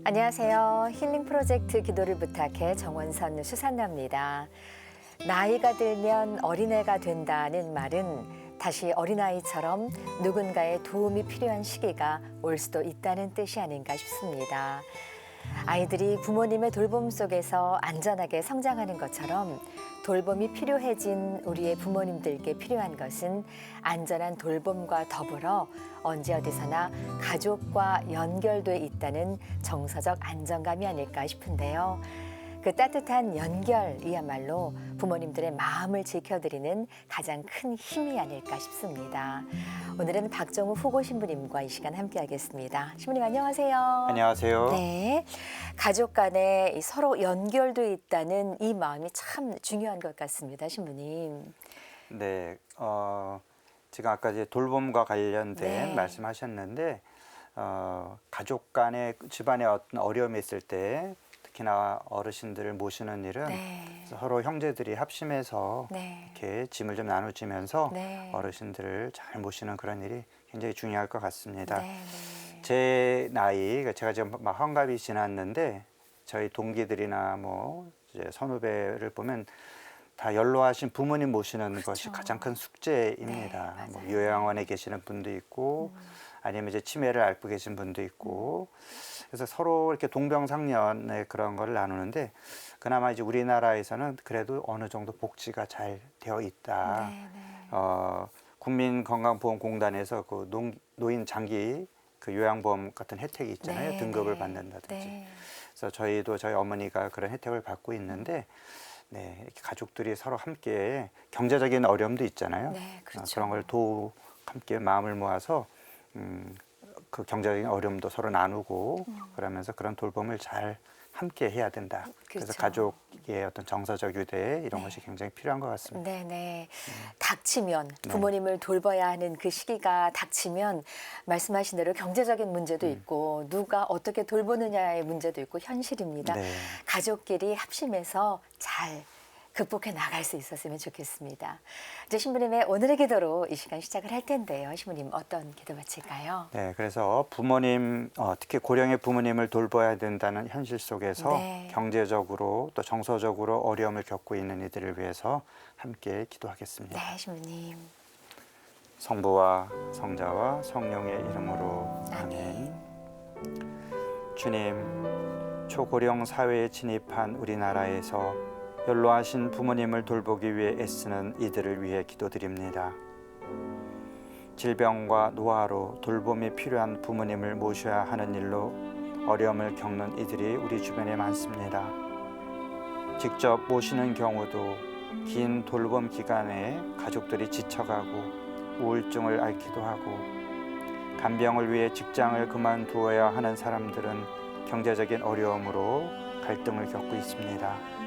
안녕하세요. 힐링 프로젝트 기도를 부탁해 정원선 수산나입니다. 나이가 들면 어린애가 된다는 말은 다시 어린아이처럼 누군가의 도움이 필요한 시기가 올 수도 있다는 뜻이 아닌가 싶습니다. 아이들이 부모님의 돌봄 속에서 안전하게 성장하는 것처럼 돌봄이 필요해진 우리의 부모님들께 필요한 것은 안전한 돌봄과 더불어 언제 어디서나 가족과 연결돼 있다는 정서적 안정감이 아닐까 싶은데요. 그 따뜻한 연결이야말로 부모님들의 마음을 지켜드리는 가장 큰 힘이 아닐까 싶습니다. 오늘은 박정우 후고 신부님과 이 시간 함께하겠습니다. 신부님 안녕하세요. 안녕하세요. 네, 가족 간에 서로 연결돼 있다는 이 마음이 참 중요한 것 같습니다, 신부님. 네, 지금 아까 이제 돌봄과 관련된 네. 말씀하셨는데 가족 간에 집안에 어떤 어려움이 있을 때 특히나 어르신들을 모시는 일은 네. 서로 형제들이 합심해서 네. 이렇게 짐을 좀 나눠주면서 네. 어르신들을 잘 모시는 그런 일이 굉장히 중요할 것 같습니다. 네. 네. 제 나이, 제가 지금 막 환갑이 지났는데 저희 동기들이나 뭐 이제 선후배를 보면 다 연로하신 부모님 모시는 그렇죠. 것이 가장 큰 숙제입니다. 네, 뭐 맞아요. 요양원에 계시는 분도 있고 아니면 이제 치매를 앓고 계신 분도 있고 그래서 서로 이렇게 동병상련의 그런 거를 나누는데 그나마 이제 우리나라에서는 그래도 어느 정도 복지가 잘 되어 있다. 네, 네. 국민건강보험공단에서 그 노인 장기 그 요양보험 같은 혜택이 있잖아요. 네, 등급을 네. 받는다든지. 네. 그래서 저희도 저희 어머니가 그런 혜택을 받고 있는데 네, 이렇게 가족들이 서로 함께 경제적인 어려움도 있잖아요. 네, 그렇죠. 그런 걸 함께 마음을 모아서 그 경제적인 어려움도 서로 나누고 그러면서 그런 돌봄을 잘 함께 해야 된다. 그래서 그렇죠. 가족의 어떤 정서적 유대 이런 것이 굉장히 필요한 것 같습니다. 네네. 닥치면 부모님을 돌봐야 하는 그 시기가 닥치면 말씀하신 대로 경제적인 문제도 있고 누가 어떻게 돌보느냐의 문제도 있고 현실입니다. 네. 가족끼리 합심해서 잘 극복해 나갈 수 있었으면 좋겠습니다. 이제 신부님의 오늘의 기도로 이 시간 시작을 할 텐데요. 신부님 어떤 기도 바칠까요? 네, 그래서 부모님, 특히 고령의 부모님을 돌봐야 된다는 현실 속에서 네. 경제적으로 또 정서적으로 어려움을 겪고 있는 이들을 위해서 함께 기도하겠습니다. 네, 신부님. 성부와 성자와 성령의 이름으로 아멘. 주님, 초고령 사회에 진입한 우리나라에서 연로하신 부모님을 돌보기 위해 애쓰는 이들을 위해 기도드립니다. 질병과 노화로 돌봄이 필요한 부모님을 모셔야 하는 일로 어려움을 겪는 이들이 우리 주변에 많습니다. 직접 모시는 경우도 긴 돌봄 기간에 가족들이 지쳐가고 우울증을 앓기도 하고 간병을 위해 직장을 그만두어야 하는 사람들은 경제적인 어려움으로 갈등을 겪고 있습니다.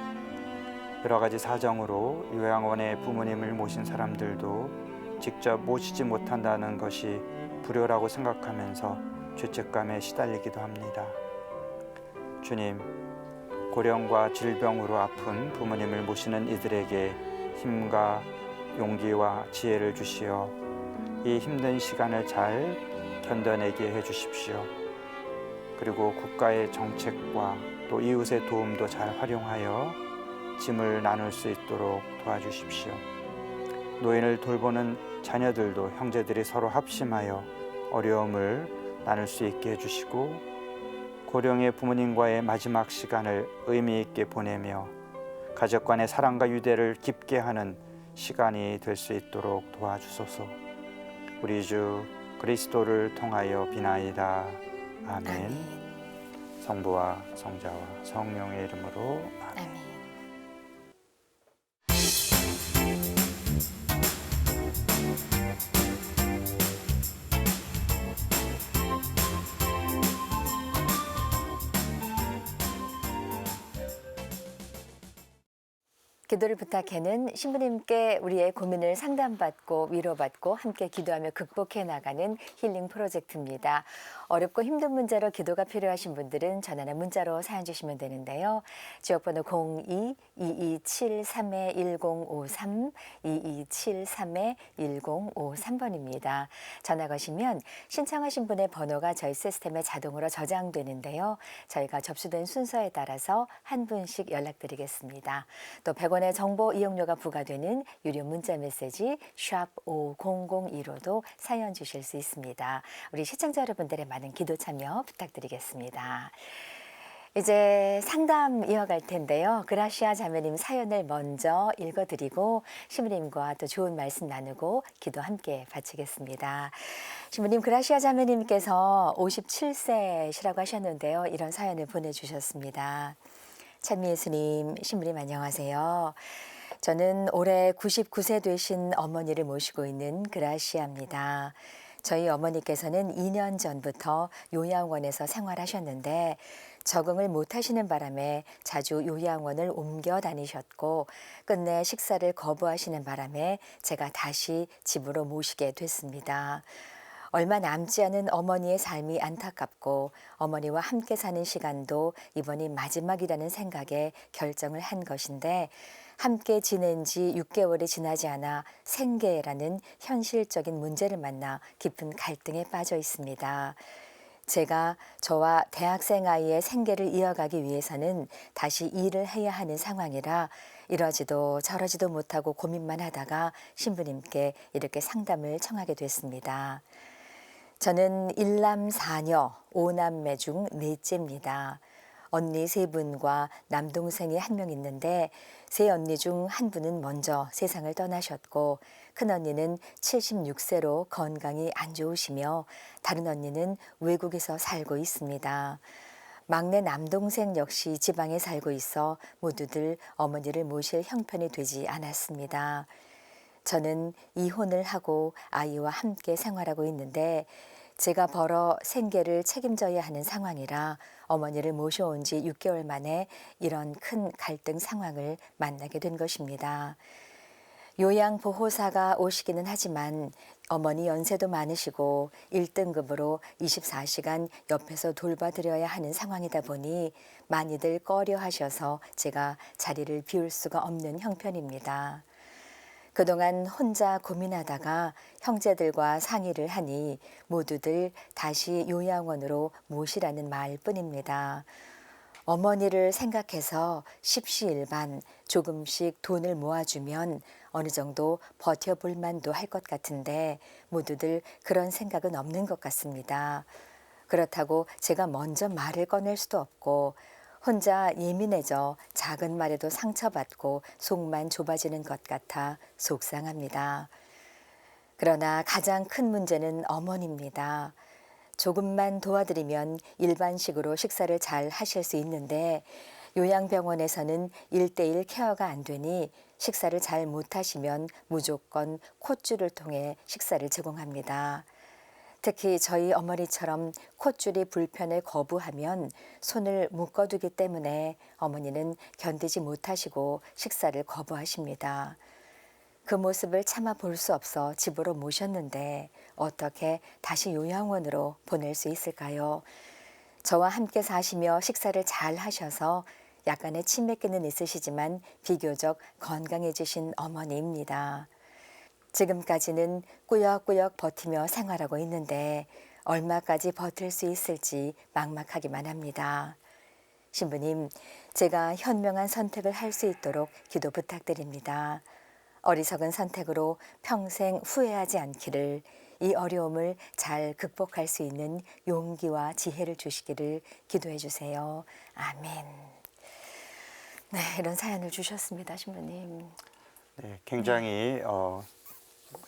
여러 가지 사정으로 요양원에 부모님을 모신 사람들도 직접 모시지 못한다는 것이 불효라고 생각하면서 죄책감에 시달리기도 합니다. 주님, 고령과 질병으로 아픈 부모님을 모시는 이들에게 힘과 용기와 지혜를 주시어 이 힘든 시간을 잘 견뎌내게 해주십시오. 그리고 국가의 정책과 또 이웃의 도움도 잘 활용하여 짐을 나눌 수 있도록 도와주십시오. 노인을 돌보는 자녀들도 형제들이 서로 합심하여 어려움을 나눌 수 있게 해주시고 고령의 부모님과의 마지막 시간을 의미 있게 보내며 가족 간의 사랑과 유대를 깊게 하는 시간이 될 수 있도록 도와주소서. 우리 주 그리스도를 통하여 비나이다. 아멘. 성부와 성자와 성령의 이름으로 아멘. 아멘. 기도를 부탁해는 신부님께 우리의 고민을 상담받고 위로받고 함께 기도하며 극복해 나가는 힐링 프로젝트입니다. 어렵고 힘든 문제로 기도가 필요하신 분들은 전화나 문자로 사연 주시면 되는데요. 지역번호 02-2273-1053, 2273-1053번입니다. 전화 거시면 신청하신 분의 번호가 저희 시스템에 자동으로 저장되는데요. 저희가 접수된 순서에 따라서 한 분씩 연락드리겠습니다. 또 100원의 정보 이용료가 부과되는 유료 문자 메시지 샵 5002로도 사연 주실 수 있습니다. 우리 시청자 여러분들의 많은 기도 참여 부탁드리겠습니다. 이제 상담 이어갈 텐데요. 그라시아 자매님 사연을 먼저 읽어드리고 신부님과 또 좋은 말씀 나누고 기도 함께 바치겠습니다. 신부님, 그라시아 자매님께서 57세시라고 하셨는데요. 이런 사연을 보내주셨습니다. 찬미 예수님, 신부님 안녕하세요. 저는 올해 99세 되신 어머니를 모시고 있는 그라시아입니다. 저희 어머니께서는 2년 전부터 요양원에서 생활하셨는데 적응을 못하시는 바람에 자주 요양원을 옮겨 다니셨고 끝내 식사를 거부하시는 바람에 제가 다시 집으로 모시게 됐습니다. 얼마 남지 않은 어머니의 삶이 안타깝고 어머니와 함께 사는 시간도 이번이 마지막이라는 생각에 결정을 한 것인데 함께 지낸 지 6개월이 지나지 않아 생계라는 현실적인 문제를 만나 깊은 갈등에 빠져 있습니다. 제가 저와 대학생 아이의 생계를 이어가기 위해서는 다시 일을 해야 하는 상황이라 이러지도 저러지도 못하고 고민만 하다가 신부님께 이렇게 상담을 청하게 됐습니다. 저는 일남 4녀, 5남매 중 넷째입니다. 언니 3분과 남동생이 1명 있는데 세 언니 중 한 분은 먼저 세상을 떠나셨고 큰언니는 76세로 건강이 안 좋으시며 다른 언니는 외국에서 살고 있습니다. 막내 남동생 역시 지방에 살고 있어 모두들 어머니를 모실 형편이 되지 않았습니다. 저는 이혼을 하고 아이와 함께 생활하고 있는데 제가 벌어 생계를 책임져야 하는 상황이라 어머니를 모셔온 지 6개월 만에 이런 큰 갈등 상황을 만나게 된 것입니다. 요양보호사가 오시기는 하지만 어머니 연세도 많으시고 1등급으로 24시간 옆에서 돌봐드려야 하는 상황이다 보니 많이들 꺼려하셔서 제가 자리를 비울 수가 없는 형편입니다. 그동안 혼자 고민하다가 형제들과 상의를 하니 모두들 다시 요양원으로 모시라는 말뿐입니다. 어머니를 생각해서 십시일반 조금씩 돈을 모아주면 어느 정도 버텨볼 만도 할 것 같은데 모두들 그런 생각은 없는 것 같습니다. 그렇다고 제가 먼저 말을 꺼낼 수도 없고 혼자 예민해져 작은 말에도 상처받고 속만 좁아지는 것 같아 속상합니다. 그러나 가장 큰 문제는 어머니입니다. 조금만 도와드리면 일반식으로 식사를 잘 하실 수 있는데 요양병원에서는 1:1 케어가 안 되니 식사를 잘 못하시면 무조건 콧줄을 통해 식사를 제공합니다. 특히 저희 어머니처럼 콧줄이 불편을 거부하면 손을 묶어두기 때문에 어머니는 견디지 못하시고 식사를 거부하십니다. 그 모습을 참아 볼 수 없어 집으로 모셨는데 어떻게 다시 요양원으로 보낼 수 있을까요? 저와 함께 사시며 식사를 잘 하셔서 약간의 치매기는 있으시지만 비교적 건강해지신 어머니입니다. 지금까지는 꾸역꾸역 버티며 생활하고 있는데 얼마까지 버틸 수 있을지 막막하기만 합니다. 신부님, 제가 현명한 선택을 할 수 있도록 기도 부탁드립니다. 어리석은 선택으로 평생 후회하지 않기를, 이 어려움을 잘 극복할 수 있는 용기와 지혜를 주시기를 기도해 주세요. 아멘. 네, 이런 사연을 주셨습니다, 신부님. 네, 굉장히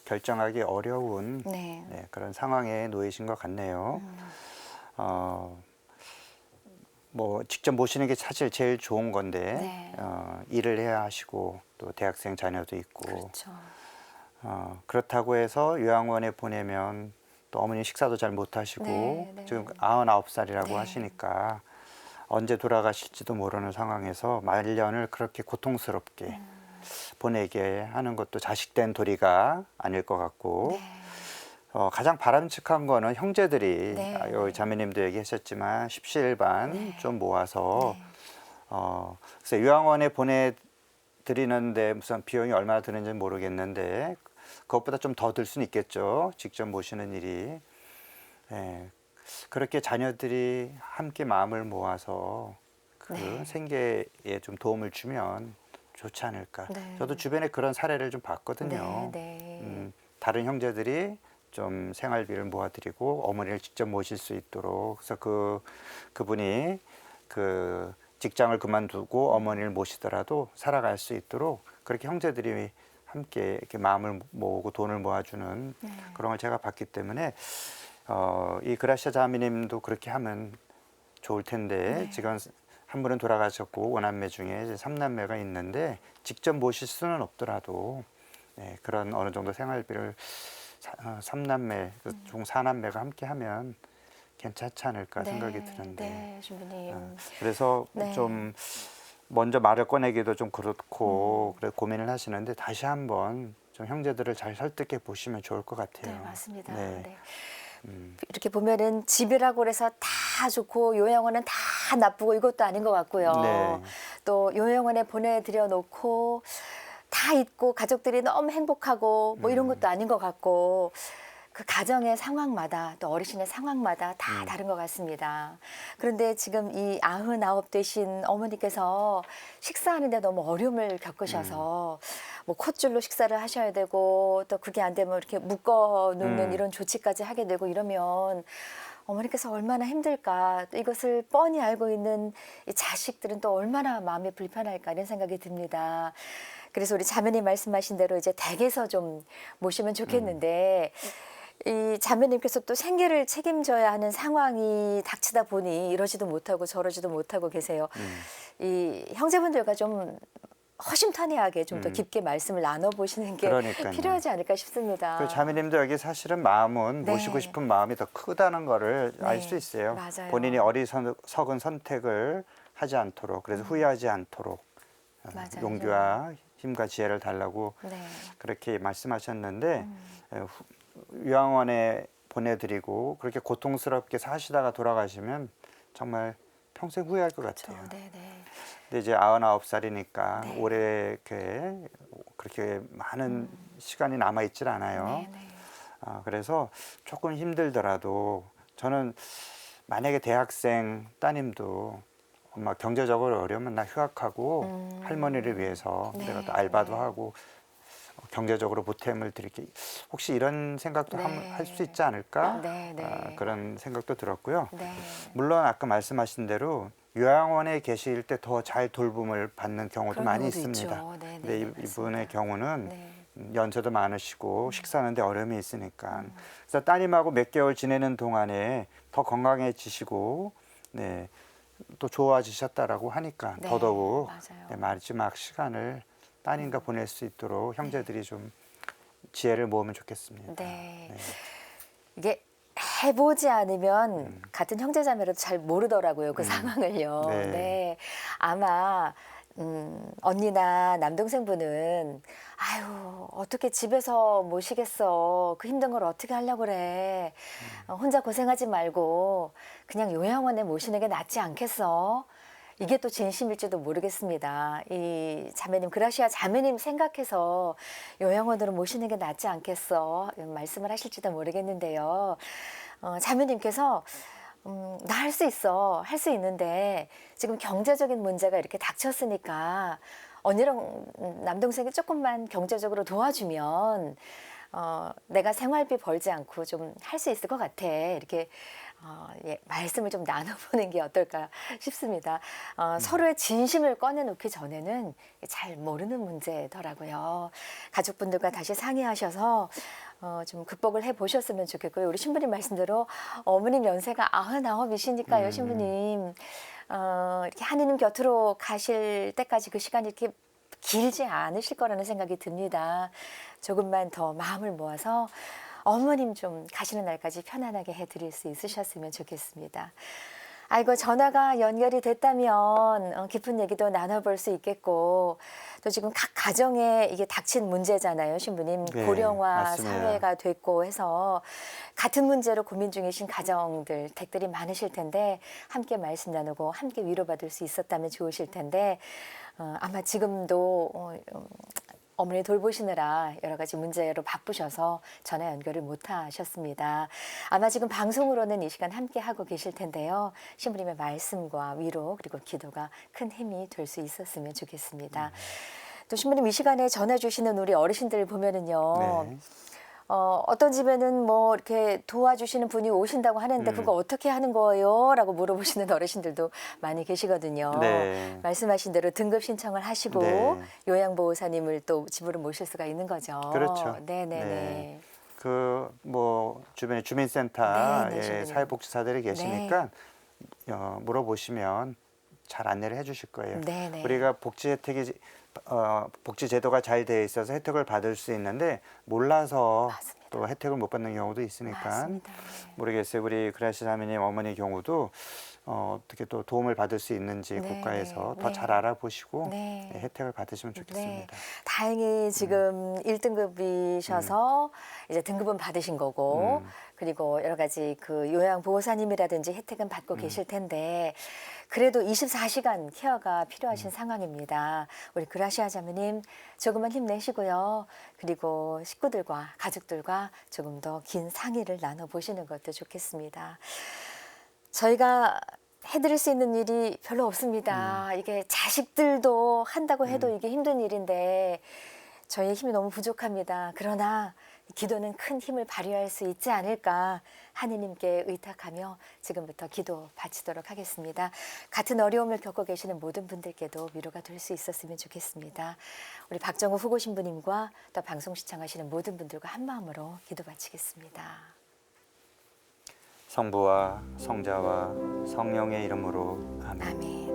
결정하기 어려운 네. 네, 그런 상황에 놓이신 것 같네요. 뭐 직접 모시는 게 사실 제일 좋은 건데 네. 일을 해야 하시고 또 대학생 자녀도 있고 그렇죠. 그렇다고 해서 요양원에 보내면 또 어머니 식사도 잘 못하시고 네, 네. 지금 99살이라고 네. 하시니까 언제 돌아가실지도 모르는 상황에서 말년을 그렇게 고통스럽게 보내게 하는 것도 자식된 도리가 아닐 것 같고 네. 가장 바람직한 거는 형제들이 네. 여기 자매님도 얘기하셨지만 십시일반 네. 좀 모아서 네. 그래서 요양원에 보내드리는데 무슨 비용이 얼마나 드는지 모르겠는데 그것보다 좀 더 들 수는 있겠죠. 직접 모시는 일이. 예, 그렇게 자녀들이 함께 마음을 모아서 그 네. 생계에 좀 도움을 주면 좋지 않을까. 네. 저도 주변에 그런 사례를 좀 봤거든요. 네. 네. 다른 형제들이 좀 생활비를 모아드리고 어머니를 직접 모실 수 있도록 그래서 그분이 그 직장을 그만두고 어머니를 모시더라도 살아갈 수 있도록 그렇게 형제들이 함께 이렇게 마음을 모으고 돈을 모아주는 네. 그런 걸 제가 봤기 때문에 이 그라시아 자매님도 그렇게 하면 좋을 텐데 네. 지금 한 분은 돌아가셨고 오남매 중에 이제 삼남매가 있는데 직접 모실 수는 없더라도 네, 그런 어느 정도 생활비를 삼남매, 중 사남매가 함께 하면 괜찮지 않을까 생각이 드는데 네, 신부님. 그래서 네. 좀 먼저 말을 꺼내기도 좀 그렇고 그래 고민을 하시는데 다시 한번 좀 형제들을 잘 설득해 보시면 좋을 것 같아요. 네, 맞습니다. 네. 네. 이렇게 보면은 집이라고 그래서 다 좋고 요양원은 다 나쁘고 이것도 아닌 것 같고요. 네. 또 요양원에 보내드려 놓고 다 있고 가족들이 너무 행복하고 뭐 이런 것도 아닌 것 같고 그 가정의 상황마다 또 어르신의 상황마다 다 다른 것 같습니다. 그런데 지금 이 99 되신 어머니께서 식사하는데 너무 어려움을 겪으셔서 뭐 콧줄로 식사를 하셔야 되고 또 그게 안 되면 이렇게 묶어 놓는 이런 조치까지 하게 되고 이러면 어머니께서 얼마나 힘들까 또 이것을 뻔히 알고 있는 이 자식들은 또 얼마나 마음이 불편할까 이런 생각이 듭니다. 그래서 우리 자매님 말씀하신 대로 이제 댁에서 좀 모시면 좋겠는데 이 자매님께서 또 생계를 책임져야 하는 상황이 닥치다 보니 이러지도 못하고 저러지도 못하고 계세요. 이 형제분들과 좀 허심탄회하게 좀 더 깊게 말씀을 나눠보시는 게 그러니까요. 필요하지 않을까 싶습니다. 그 자매님도 여기 사실은 마음은 네. 모시고 싶은 마음이 더 크다는 거를 네, 알 수 있어요. 맞아요. 본인이 어리석은 선택을 하지 않도록 그래서 후회하지 않도록 맞아요. 용기와 힘과 지혜를 달라고 네. 그렇게 말씀하셨는데 요양원에 보내드리고 그렇게 고통스럽게 사시다가 돌아가시면 정말 평생 후회할 것 같아요. 네, 네. 근데 이제 99살이니까 네. 올해 그렇게 많은 시간이 남아 있질 않아요. 네, 네. 그래서 조금 힘들더라도 저는 만약에 대학생 따님도 엄마 경제적으로 어려우면 나 휴학하고 할머니를 위해서 네. 내가 또 알바도 하고 경제적으로 보탬을 드릴게 혹시 이런 생각도 네. 할 수 있지 않을까 네, 네. 그런 생각도 들었고요. 네. 물론 아까 말씀하신 대로 요양원에 계실 때 더 잘 돌봄을 받는 경우도 그런 많이 경우도 있습니다. 있죠. 네, 근데 네, 이분의 맞습니다. 경우는 네. 연세도 많으시고 식사하는데 어려움이 있으니까 그래서 따님하고 몇 개월 지내는 동안에 더 건강해지시고 네, 또 좋아지셨다라고 하니까 네, 더더욱 맞아요. 네, 마지막 시간을 따님과 보낼 수 있도록 형제들이 좀 지혜를 모으면 좋겠습니다. 네. 이게 해보지 않으면 같은 형제자매라도 잘 모르더라고요. 그 상황을요. 네. 네. 아마 언니나 남동생분은 아유 어떻게 집에서 모시겠어. 그 힘든 걸 어떻게 하려고 그래. 혼자 고생하지 말고 그냥 요양원에 모시는 게 낫지 않겠어. 이게 또 진심일지도 모르겠습니다. 이 자매님, 그라시아 자매님 생각해서 요양원으로 모시는 게 낫지 않겠어. 이런 말씀을 하실지도 모르겠는데요. 자매님께서 나 할 수 있어. 할 수 있는데 지금 경제적인 문제가 이렇게 닥쳤으니까 언니랑 남동생이 조금만 경제적으로 도와주면 내가 생활비 벌지 않고 좀 할 수 있을 것 같아. 이렇게 예, 말씀을 좀 나눠보는 게 어떨까 싶습니다. 서로의 진심을 꺼내놓기 전에는 잘 모르는 문제더라고요. 가족분들과 다시 상의하셔서 좀 극복을 해보셨으면 좋겠고요. 우리 신부님 말씀대로 어머님 연세가 99이시니까요, 신부님. 이렇게 하느님 곁으로 가실 때까지 그 시간이 이렇게 길지 않으실 거라는 생각이 듭니다. 조금만 더 마음을 모아서 어머님 좀 가시는 날까지 편안하게 해드릴 수 있으셨으면 좋겠습니다. 아이고, 전화가 연결이 됐다면 깊은 얘기도 나눠볼 수 있겠고, 또 지금 각 가정에 이게 닥친 문제잖아요, 신부님. 네, 고령화 맞습니다. 사회가 됐고 해서 같은 문제로 고민 중이신 가정들, 댁들이 많으실 텐데 함께 말씀 나누고 함께 위로받을 수 있었다면 좋으실 텐데 아마 지금도 어머니 돌보시느라 여러 가지 문제로 바쁘셔서 전화 연결을 못 하셨습니다. 아마 지금 방송으로는 이 시간 함께 하고 계실 텐데요. 신부님의 말씀과 위로 그리고 기도가 큰 힘이 될 수 있었으면 좋겠습니다. 또 신부님 이 시간에 전화 주시는 우리 어르신들 보면은요. 네. 어떤 집에는 뭐 이렇게 도와주시는 분이 오신다고 하는데 그거 어떻게 하는 거예요? 라고 물어보시는 어르신들도 많이 계시거든요. 네. 말씀하신 대로 등급 신청을 하시고 네. 요양보호사님을 또 집으로 모실 수가 있는 거죠. 그렇죠. 네네네. 네. 그 뭐 주변에 주민센터에 네, 신부님. 사회복지사들이 계시니까 물어보시면 잘 안내를 해주실 거예요. 네네. 우리가 복지 혜택이 복지 제도가 잘 돼 있어서 혜택을 받을 수 있는데 몰라서 맞습니다. 또 혜택을 못 받는 경우도 있으니까 맞습니다. 네. 모르겠어요. 우리 그라시 자매님 어머니 경우도 어떻게 또 도움을 받을 수 있는지 네, 국가에서 네, 더 네. 잘 알아보시고 네. 혜택을 받으시면 좋겠습니다. 다행히 지금 1등급이셔서 이제 등급은 받으신 거고 그리고 여러 가지 그 요양보호사님이라든지 혜택은 받고 계실 텐데 그래도 24시간 케어가 필요하신 상황입니다. 우리 그라시아 자매님 조금만 힘내시고요. 그리고 식구들과 가족들과 조금 더 긴 상의를 나눠보시는 것도 좋겠습니다. 저희가 해드릴 수 있는 일이 별로 없습니다. 이게 자식들도 한다고 해도 이게 힘든 일인데 저희의 힘이 너무 부족합니다. 그러나 기도는 큰 힘을 발휘할 수 있지 않을까 하느님께 의탁하며 지금부터 기도 바치도록 하겠습니다. 같은 어려움을 겪고 계시는 모든 분들께도 위로가 될 수 있었으면 좋겠습니다. 우리 박정우 후보 신부님과 또 방송 시청하시는 모든 분들과 한 마음으로 기도 바치겠습니다. 성부와 성자와 성령의 이름으로 아멘. 아멘.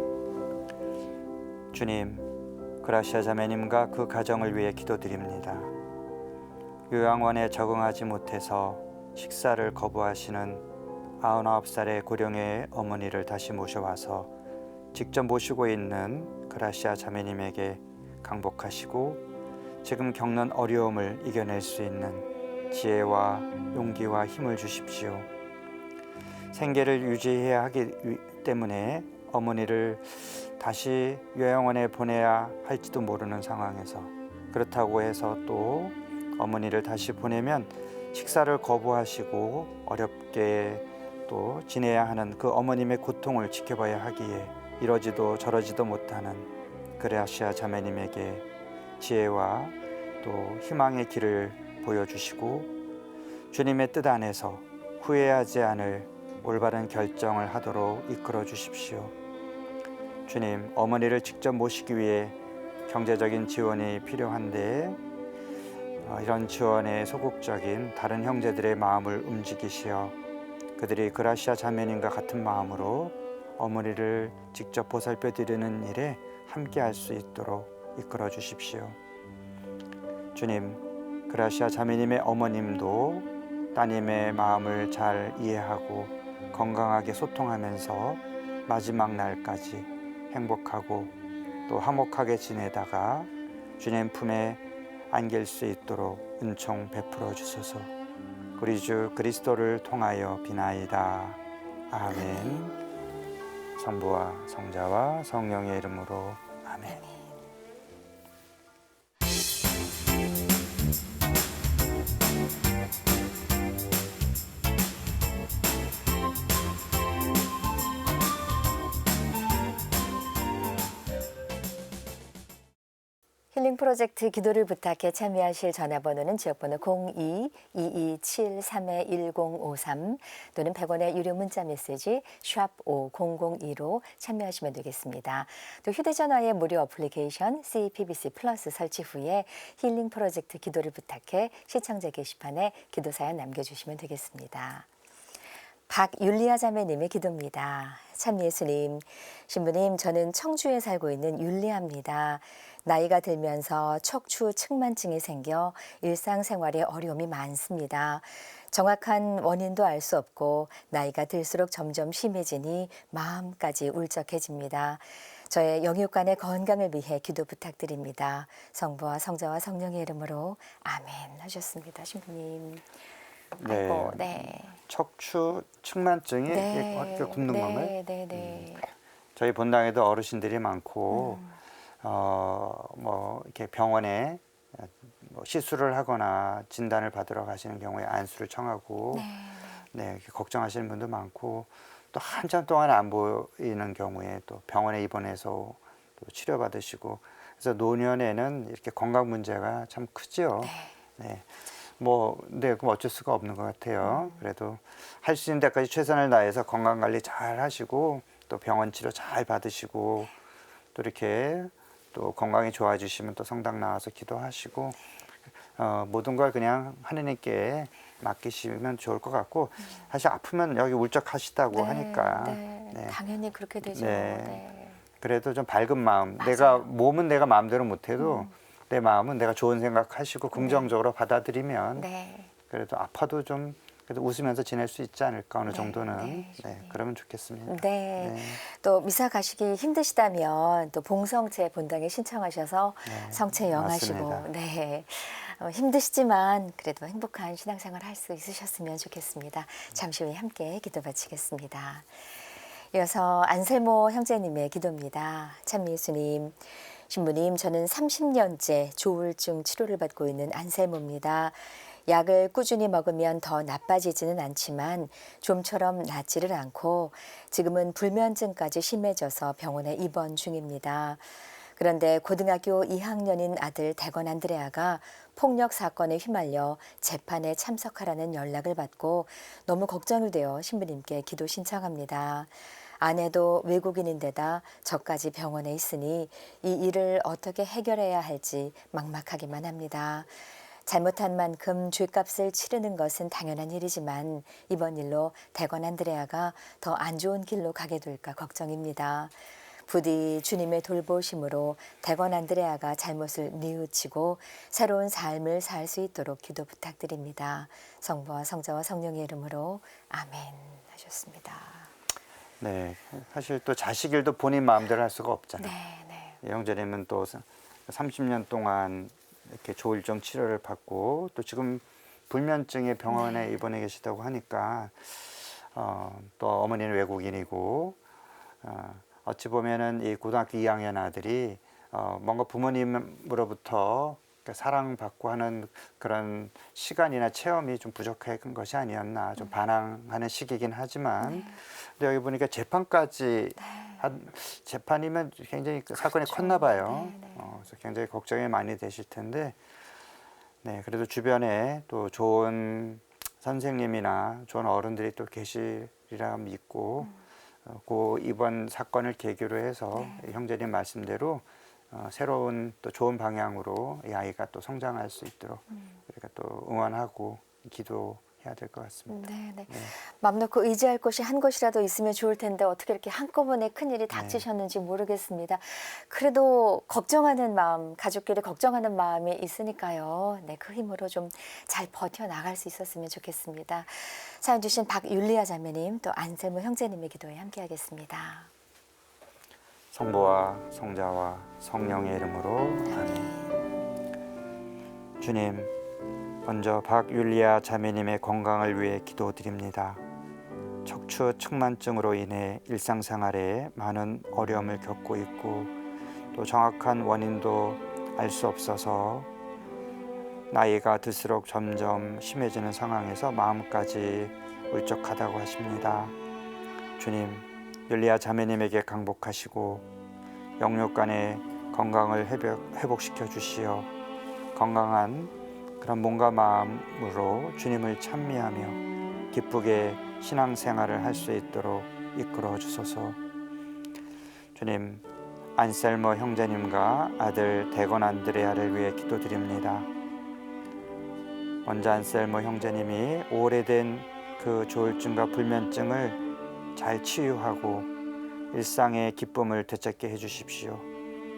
주님, 그라시아 자매님과 그 가정을 위해 기도드립니다. 요양원에 적응하지 못해서 식사를 거부하시는 99살의 고령의 어머니를 다시 모셔와서 직접 모시고 있는 그라시아 자매님에게 강복하시고 지금 겪는 어려움을 이겨낼 수 있는 지혜와 용기와 힘을 주십시오. 생계를 유지해야 하기 때문에 어머니를 다시 요양원에 보내야 할지도 모르는 상황에서 그렇다고 해서 또 어머니를 다시 보내면 식사를 거부하시고 어렵게 또 지내야 하는 그 어머님의 고통을 지켜봐야 하기에 이러지도 저러지도 못하는 그라시아 자매님에게 지혜와 또 희망의 길을 보여주시고 주님의 뜻 안에서 후회하지 않을 올바른 결정을 하도록 이끌어 주십시오. 주님, 어머니를 직접 모시기 위해 경제적인 지원이 필요한데 이런 지원에 소극적인 다른 형제들의 마음을 움직이시어 그들이 그라시아 자매님과 같은 마음으로 어머니를 직접 보살펴 드리는 일에 함께 할 수 있도록 이끌어 주십시오. 주님, 그라시아 자매님의 어머님도 따님의 마음을 잘 이해하고 건강하게 소통하면서 마지막 날까지 행복하고 또 화목하게 지내다가 주님 품에 안길 수 있도록 은총 베풀어 주소서. 우리 주 그리스도를 통하여 비나이다. 아멘. 성부와 성자와 성령의 이름으로 아멘. 힐링 프로젝트 기도를 부탁해 참여하실 전화번호는 지역번호 02-2273-1053 또는 100원의 유료 문자 메시지 샵 5002로 참여하시면 되겠습니다. 또 휴대전화의 무료 어플리케이션 CPBC 플러스 설치 후에 힐링 프로젝트 기도를 부탁해 시청자 게시판에 기도사연 남겨주시면 되겠습니다. 박율리아 자매님의 기도입니다. 참 예수님, 신부님, 저는 청주에 살고 있는 율리아입니다. 나이가 들면서 척추 측만증이 생겨 일상생활에 어려움이 많습니다. 정확한 원인도 알 수 없고 나이가 들수록 점점 심해지니 마음까지 울적해집니다. 저의 영육간의 건강을 위해 기도 부탁드립니다. 성부와 성자와 성령의 이름으로 아멘 하셨습니다. 신부님. 네. 아이고, 네. 척추 측만증이 이렇게 굽는 건가요? 네. 저희 본당에도 어르신들이 많고 뭐 이렇게 병원에 뭐 시술을 하거나 진단을 받으러 가시는 경우에 안수를 청하고 이렇게 걱정하시는 분도 많고 또 한참 동안 안 보이는 경우에 또 병원에 입원해서 또 치료받으시고 그래서 노년에는 이렇게 건강 문제가 참 크죠. 네. 그럼 어쩔 수가 없는 것 같아요. 그래도 할 수 있는 데까지 최선을 다해서 건강 관리 잘 하시고 또 병원 치료 잘 받으시고 또 이렇게 또 건강이 좋아지시면 또 성당 나와서 기도하시고 모든 걸 그냥 하느님께 맡기시면 좋을 것 같고 사실 아프면 여기 울적하시다고 하니까 당연히 그렇게 되죠. 그래도 좀 밝은 마음 맞아요. 몸은 내가 마음대로 못해도 내 마음은 내가 좋은 생각하시고 긍정적으로 받아들이면 그래도 아파도 좀 그래도 웃으면서 지낼 수 있지 않을까 어느 정도는 그러면 좋겠습니다. 또 미사 가시기 힘드시다면 또 봉성체 본당에 신청하셔서 성체 영하시고 맞습니다. 힘드시지만 그래도 행복한 신앙생활 할 수 있으셨으면 좋겠습니다. 잠시 후에 함께 기도 바치겠습니다. 이어서 안셀모 형제님의 기도입니다. 참 예수님, 신부님, 저는 30년째 조울증 치료를 받고 있는 안셀모입니다. 약을 꾸준히 먹으면 더 나빠지지는 않지만 좀처럼 낫지를 않고 지금은 불면증까지 심해져서 병원에 입원 중입니다. 그런데 고등학교 2학년인 아들 대건 안드레아가 폭력 사건에 휘말려 재판에 참석하라는 연락을 받고 너무 걱정이 되어 신부님께 기도 신청합니다. 아내도 외국인인데다 저까지 병원에 있으니 이 일을 어떻게 해결해야 할지 막막하기만 합니다. 잘못한 만큼 죗값을 치르는 것은 당연한 일이지만 이번 일로 대건 안드레아가 더 안 좋은 길로 가게 될까 걱정입니다. 부디 주님의 돌보심으로 대건 안드레아가 잘못을 뉘우치고 새로운 삶을 살 수 있도록 기도 부탁드립니다. 성부와 성자와 성령의 이름으로 아멘 하셨습니다. 네, 사실 또 자식 일도 본인 마음대로 할 수가 없잖아요. 형제님은 또 30년 동안 이렇게 조울증 치료를 받고 또 지금 불면증에 병원에 입원해 계시다고 하니까 또 어머니는 외국인이고 어찌 보면은 이 고등학교 2학년 아들이 뭔가 부모님으로부터 사랑받고 하는 그런 시간이나 체험이 좀 부족한 것이 아니었나 좀 반항하는 시기이긴 하지만 근데 여기 보니까 재판까지 재판이면 굉장히 사건이 컸나 봐요. 그래서 굉장히 걱정이 많이 되실 텐데 그래도 주변에 또 좋은 선생님이나 좋은 어른들이 또 계시리라 믿고 이번 사건을 계기로 해서 형제님 말씀대로 새로운 또 좋은 방향으로 이 아이가 또 성장할 수 있도록 우리가 또 응원하고 기도해야 될 것 같습니다. 맘 놓고 의지할 곳이 한 곳이라도 있으면 좋을 텐데 어떻게 이렇게 한꺼번에 큰일이 닥치셨는지 모르겠습니다. 그래도 걱정하는 마음, 가족끼리 걱정하는 마음이 있으니까요. 그 힘으로 좀 잘 버텨나갈 수 있었으면 좋겠습니다. 사연 주신 박율리아 자매님 또 안셀모 형제님의 기도에 함께하겠습니다. 성부와 성자와 성령의 이름으로 아멘. 주님, 먼저 박율리아 자매님의 건강을 위해 기도드립니다. 척추 측만증으로 인해 일상생활에 많은 어려움을 겪고 있고 또 정확한 원인도 알 수 없어서 나이가 들수록 점점 심해지는 상황에서 마음까지 울적하다고 하십니다. 주님, 율리아 자매님에게 강복하시고 영육간의 건강을 회복시켜 주시어 건강한 그런 몸과 마음으로 주님을 찬미하며 기쁘게 신앙생활을 할 수 있도록 이끌어 주소서. 주님, 안셀모 형제님과 아들 대건 안드레아를 위해 기도드립니다. 먼저 안셀모 형제님이 오래된 그 조울증과 불면증을 잘 치유하고 일상의 기쁨을 되찾게 해주십시오.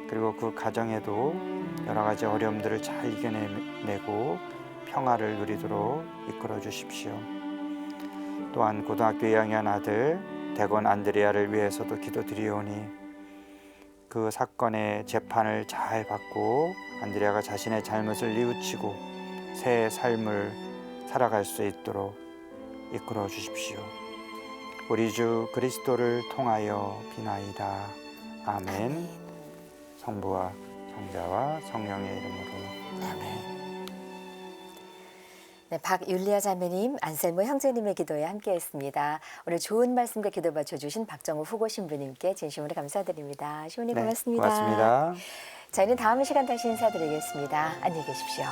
그리고 그 가정에도 여러 가지 어려움들을 잘 이겨내고 평화를 누리도록 이끌어 주십시오. 또한 고등학교 2학년 아들 대건 안드레아를 위해서도 기도드리오니 그 사건의 재판을 잘 받고 안드레아가 자신의 잘못을 뉘우치고 새 삶을 살아갈 수 있도록 이끌어 주십시오. 우리 주 그리스도를 통하여 비나이다. 아멘. 성부와 성자와 성령의 이름으로 아멘. 네, 박율리아 자매님, 안셀모 형제님의 기도에 함께했습니다. 오늘 좋은 말씀과 기도 받쳐주신 박정우 후보 신부님께 진심으로 감사드립니다. 시온이 네, 고맙습니다. 고맙습니다. 저희는 다음 시간 다시 인사드리겠습니다. 안녕히 계십시오.